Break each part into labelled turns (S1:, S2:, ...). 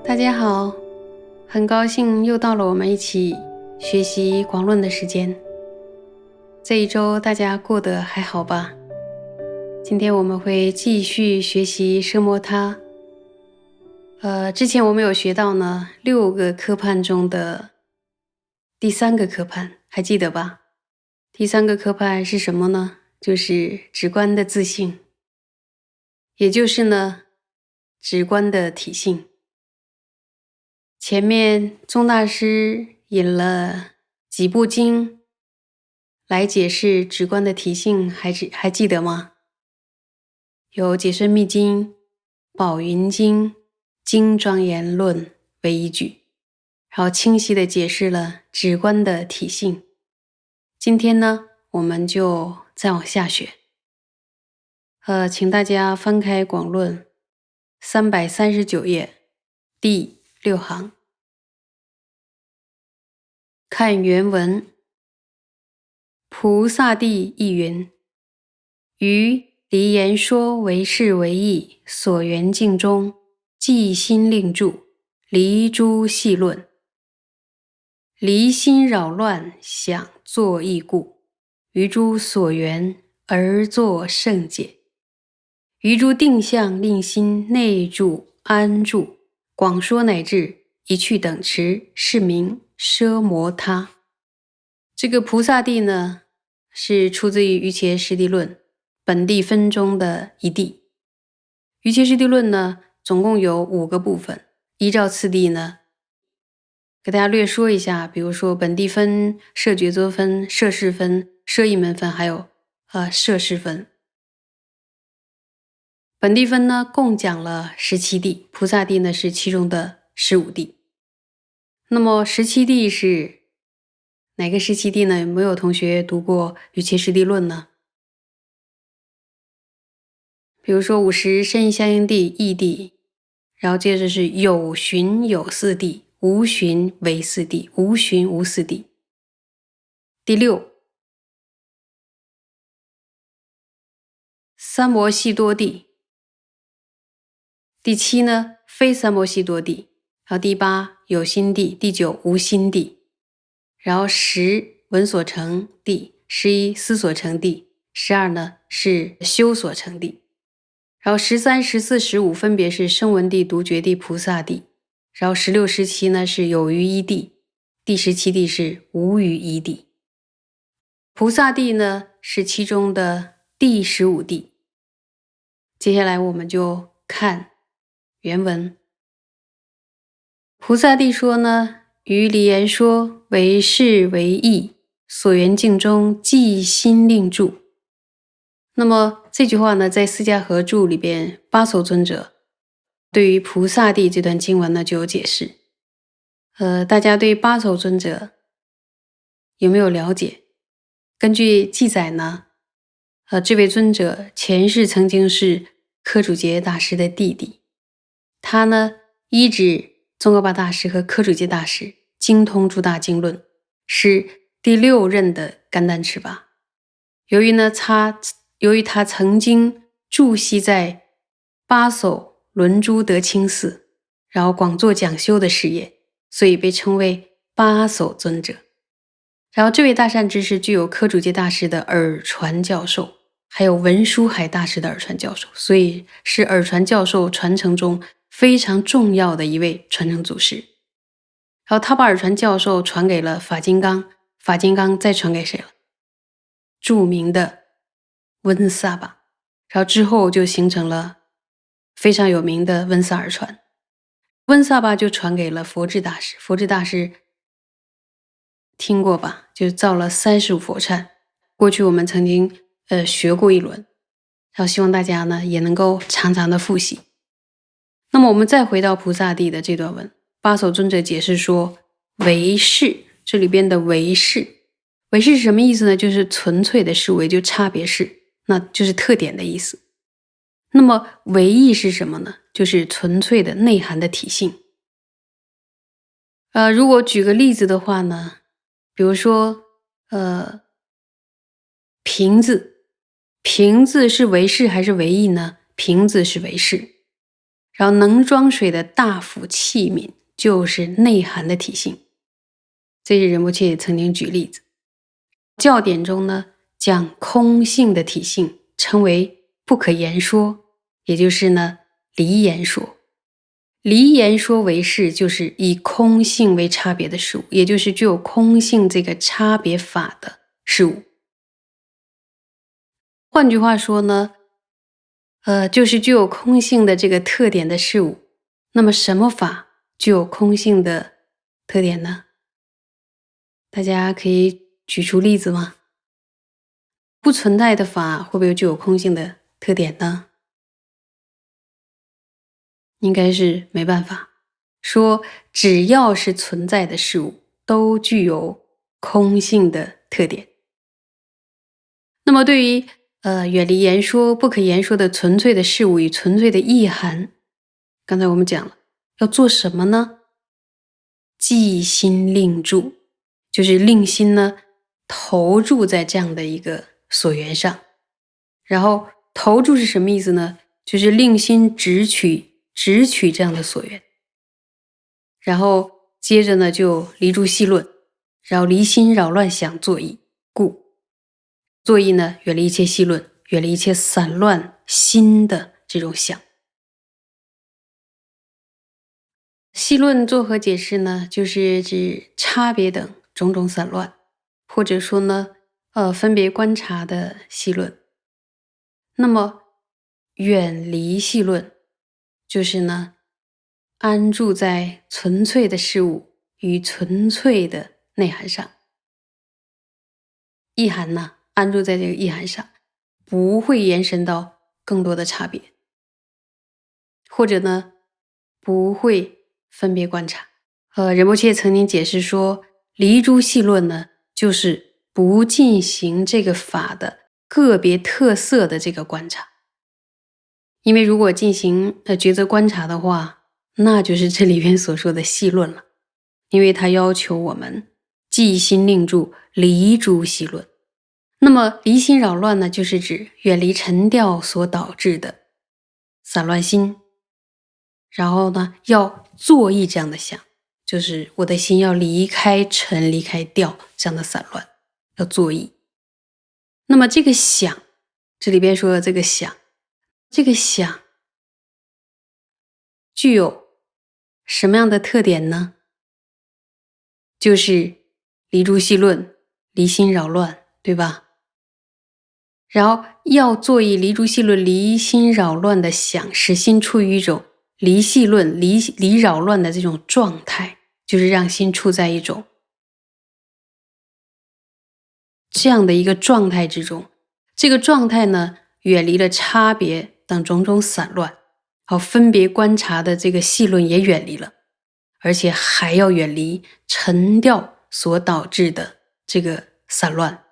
S1: 大家好，很高兴又到了我们一起学习广论的时间。这一周大家过得还好吧？今天我们会继续学习奢摩他。之前我们有学到呢6个科判中的第3个科判，还记得吧？第3个科判是什么呢？就是止观的自性，也就是呢止观的体性。前面宗大师引了几部经来解释止观的体性，还记得吗？有解深密经、宝云经、经庄严论为依据，然后清晰地解释了止观的体性。今天呢，我们就再往下学。请大家翻开广论339页第6行。看原文，菩萨地亦云：于离言说为是为义，所缘境中，即心令住，离诸细论。离心扰乱，想作意故，于诸所缘而作圣解。于诸定向令心内住安住，广说乃至一去等持，是名奢摩他。这个菩萨地呢，是出自于瑜伽师地论本地分中的一地。瑜伽师地论呢，总共有5个部分，依照次第呢，给大家略说一下。比如说本地分、摄觉作分、摄事分、摄意门分，还有摄事分。本地分呢，共讲了17地，菩萨地呢是其中的15地。那么17地是哪个17地呢？有没有同学读过瑜伽师地论呢？比如说50身相应地、异地，然后接着是有寻有四地、无寻为四地、无寻无四地。第6，三摩细多地。第7呢，非三摩细多地。然后第8，有心地。第9，无心地。然后10，闻所成地。11，思所成地。12呢，是修所成地。然后13、14、15分别是声闻地、独觉地、菩萨地。然后16、17呢是有余一地。第17地是无余一地。菩萨地呢是其中的第15地。接下来我们就看原文。菩萨地说呢，于离言说为是为义，所缘境中即心令住。那么这句话呢，在四家合注里边，巴首尊者对于菩萨地这段经文呢就有解释。大家对巴首尊者有没有了解？根据记载呢，这位尊者前世曾经是科主杰大师的弟弟，他呢依止宗喀巴大师和科主杰大师，精通诸大经论，是第6任的甘丹赤巴。由于他曾经住息在巴首伦珠德清寺，然后广做讲修的事业，所以被称为巴首尊者。然后这位大善知识具有科主杰大师的耳传教授，还有文殊海大师的耳传教授，所以是耳传教授传承中非常重要的一位传承祖师。然后他把耳传教授传给了法金刚，法金刚再传给谁了？著名的温萨巴。然后之后就形成了非常有名的温萨耳传。温萨巴就传给了佛智大师，佛智大师听过吧？就造了35佛忏。过去我们曾经学过一轮，然后希望大家呢也能够常常的复习。那么我们再回到菩萨地的这段文，巴首尊者解释说，唯识，这里边的唯识，唯识是什么意思呢？就是纯粹的识唯，就差别识，那就是特点的意思。那么唯义是什么呢？就是纯粹的内涵的体性。如果举个例子的话呢，比如说瓶子，瓶子是唯识还是唯义呢？瓶子是唯识。然后能装水的大釜器皿就是内涵的体性。这是仁波切曾经举例子。教典中呢，将空性的体性称为不可言说，也就是呢离言说。离言说为是，就是以空性为差别的事物，也就是具有空性这个差别法的事物。换句话说呢，就是具有空性的这个特点的事物。那么什么法具有空性的特点呢？大家可以举出例子吗？不存在的法会不会具有空性的特点呢？应该是没办法说，只要是存在的事物都具有空性的特点。那么对于远离言说、不可言说的纯粹的事物与纯粹的意涵，刚才我们讲了，要做什么呢？寂心令住，就是令心呢投注在这样的一个所缘上。然后投注是什么意思呢？就是令心直取这样的所缘。然后接着呢就离诸细论，然后离心扰乱想作意，故作意呢远离一切细论，远离一切散乱心的这种想。细论作何解释呢？就是指差别等种种散乱，或者说呢分别观察的细论。那么远离细论就是呢安住在纯粹的事物与纯粹的内涵上。意涵呢安住在这个意涵上，不会延伸到更多的差别，或者呢不会分别观察。仁波切曾经解释说，离诸细论呢就是不进行这个法的个别特色的这个观察。因为如果进行抉择观察的话，那就是这里边所说的细论了。因为它要求我们寂心令住，离诸细论。那么离心扰乱呢，就是指远离沉掉所导致的散乱心。然后呢，要作意这样的想，就是我的心要离开沉，离开掉这样的散乱，要作意。那么这个想，这里边说的这个想，具有什么样的特点呢？就是离诸细论，离心扰乱，对吧？然后要作意离诸细论，离心扰乱的想，使心处于一种离细论、离扰乱的这种状态，就是让心处在一种这样的一个状态之中。这个状态呢，远离了差别等种种散乱，好分别观察的这个细论也远离了，而且还要远离沉掉所导致的这个散乱。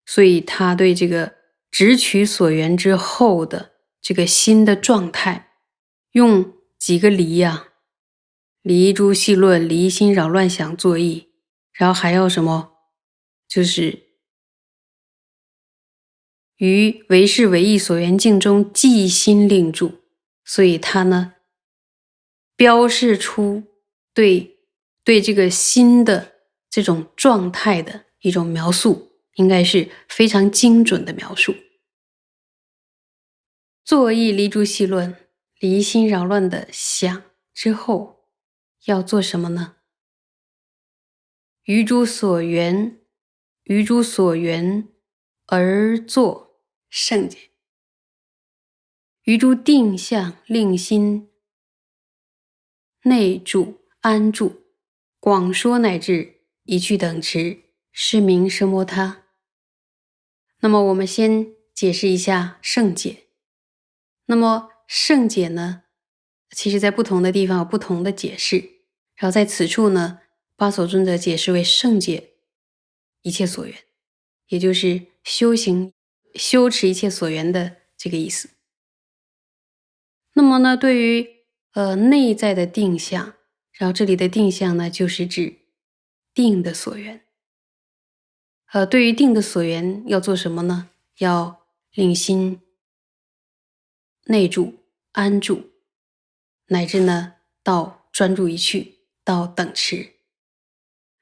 S1: 所以他对这个直取所缘之后的这个心的状态，用几个离呀？离诸细论，离心扰乱想作意，然后还要什么？就是于唯识唯义所缘境中寂心令住。所以他呢标示出对这个心的这种状态的一种描述，应该是非常精准的描述。作意离诸细论，离心扰乱的想之后要做什么呢？于诸所缘而作圣解，于诸定向令心内住安住，广说乃至一去等持，是名奢摩他。那么我们先解释一下圣解。那么圣解呢，其实在不同的地方有不同的解释。然后在此处呢，巴所尊者解释为圣解一切所缘，也就是修持一切所缘的这个意思。那么呢，对于内在的定向，然后这里的定向呢，就是指定的所缘。对于定的所缘要做什么呢？要令心内住安住。乃至呢到专注一去，到等持，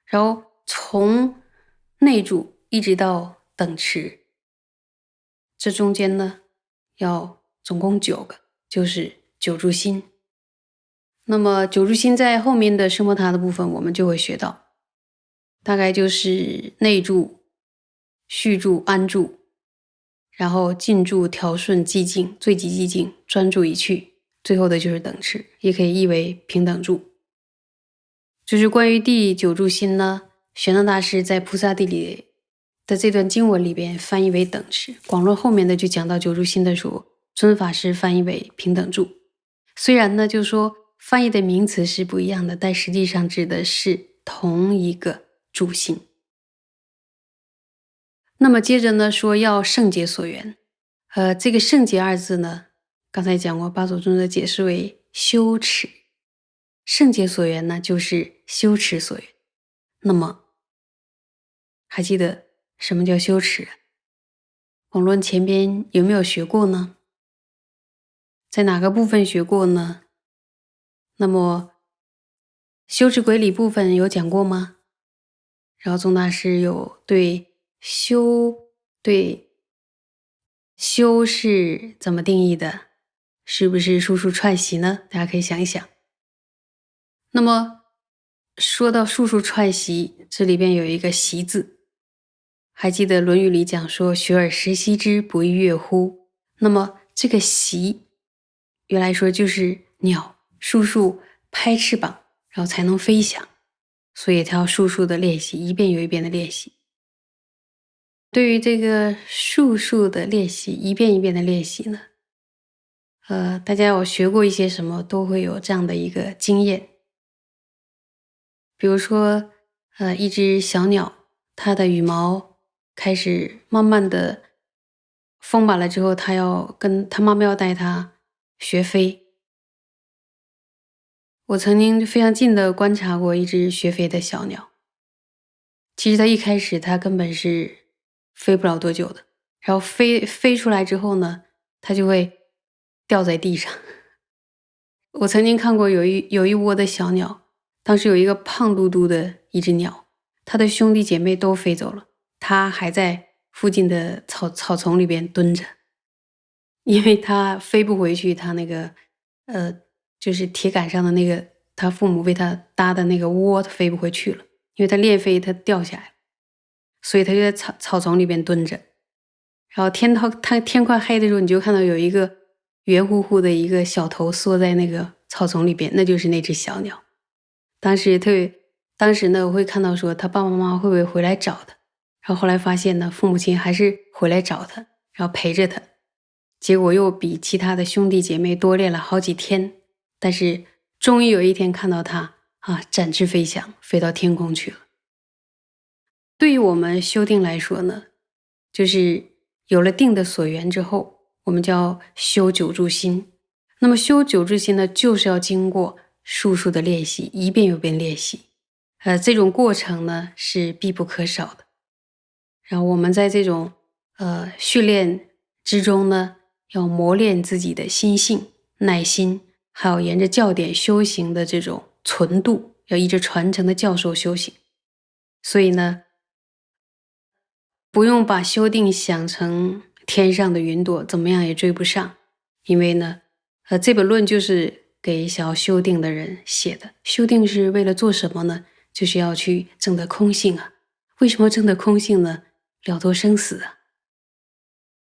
S1: 然后从内住一直到等持，这中间呢要总共9个，就是9住心。那么9住心在后面的奢摩他的部分我们就会学到，大概就是内住、续住、安住，然后静住、调顺、寂静、最极寂静、专注一去，最后的就是等持，也可以译为平等住。就是关于第9住心呢，玄奘大师在菩萨地里的这段经文里边翻译为等持，广论后面的就讲到9住心的时候，尊法师翻译为平等住。虽然呢就说翻译的名词是不一样的，但实际上指的是同一个住心。那么接着呢说要圣解所缘，这个圣解二字呢，刚才讲过，八祖尊者解释为修持，圣解所缘呢就是修持所缘。那么还记得什么叫修持？广论前边有没有学过呢？在哪个部分学过呢？那么修持轨理部分有讲过吗？然后宗大师有对修是怎么定义的？是不是数数串习呢？大家可以想一想。那么说到数数串习，这里边有一个习字，还记得《论语》里讲说学而时习之，不亦说乎？那么这个习原来说就是鸟数数拍翅膀，然后才能飞翔，所以它要数数的练习，一遍又一遍的练习。对于这个数数的练习，一遍一遍的练习呢，大家有学过一些什么，都会有这样的一个经验。比如说，一只小鸟，它的羽毛开始慢慢的丰满了之后，它要跟它妈妈要带它学飞。我曾经非常近的观察过一只学飞的小鸟，其实它一开始它根本是飞不了多久的，然后飞出来之后呢，它就会掉在地上。我曾经看过有一窝的小鸟，当时有一个胖嘟嘟的一只鸟，它的兄弟姐妹都飞走了，它还在附近的草丛里边蹲着，因为它飞不回去，它那个就是铁杆上的那个他父母为他搭的那个窝，它飞不回去了，因为它练飞它掉下来，所以它就在草丛里边蹲着。然后天快黑的时候，你就看到有一个圆乎乎的一个小头缩在那个草丛里边，那就是那只小鸟。当时呢，我会看到说他爸爸妈妈会不会回来找他，然后后来发现呢，父母亲还是回来找他，然后陪着他，结果又比其他的兄弟姐妹多练了好几天，但是终于有一天看到他展翅飞翔，飞到天空去了。对于我们修定来说呢，就是有了定的所缘之后，我们叫修9住心。那么修9住心呢，就是要经过数数的练习，一遍又一遍练习。这种过程呢是必不可少的。然后我们在这种训练之中呢，要磨练自己的心性、耐心，还有沿着教典修行的这种纯度，要依着传承的教授修行。所以呢，不用把修定想成天上的云朵，怎么样也追不上。因为呢，这本论就是给想要修定的人写的。修定是为了做什么呢？就是要去证得空性啊。为什么证得空性呢？了脱生死啊。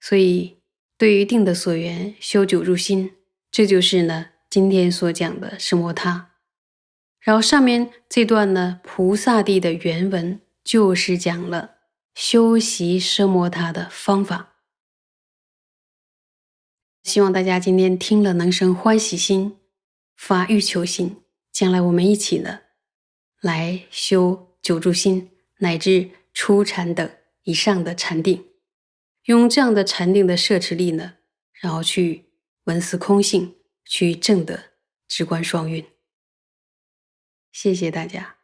S1: 所以对于定的所缘，修9住心，这就是呢今天所讲的奢摩他。然后上面这段呢，菩萨地的原文就是讲了修习奢摩他的方法。希望大家今天听了能生欢喜心，发欲求心，将来我们一起呢来修9住心，乃至初禅等以上的禅定，用这样的禅定的摄持力呢，然后去闻思空性，去证得直观双运。谢谢大家。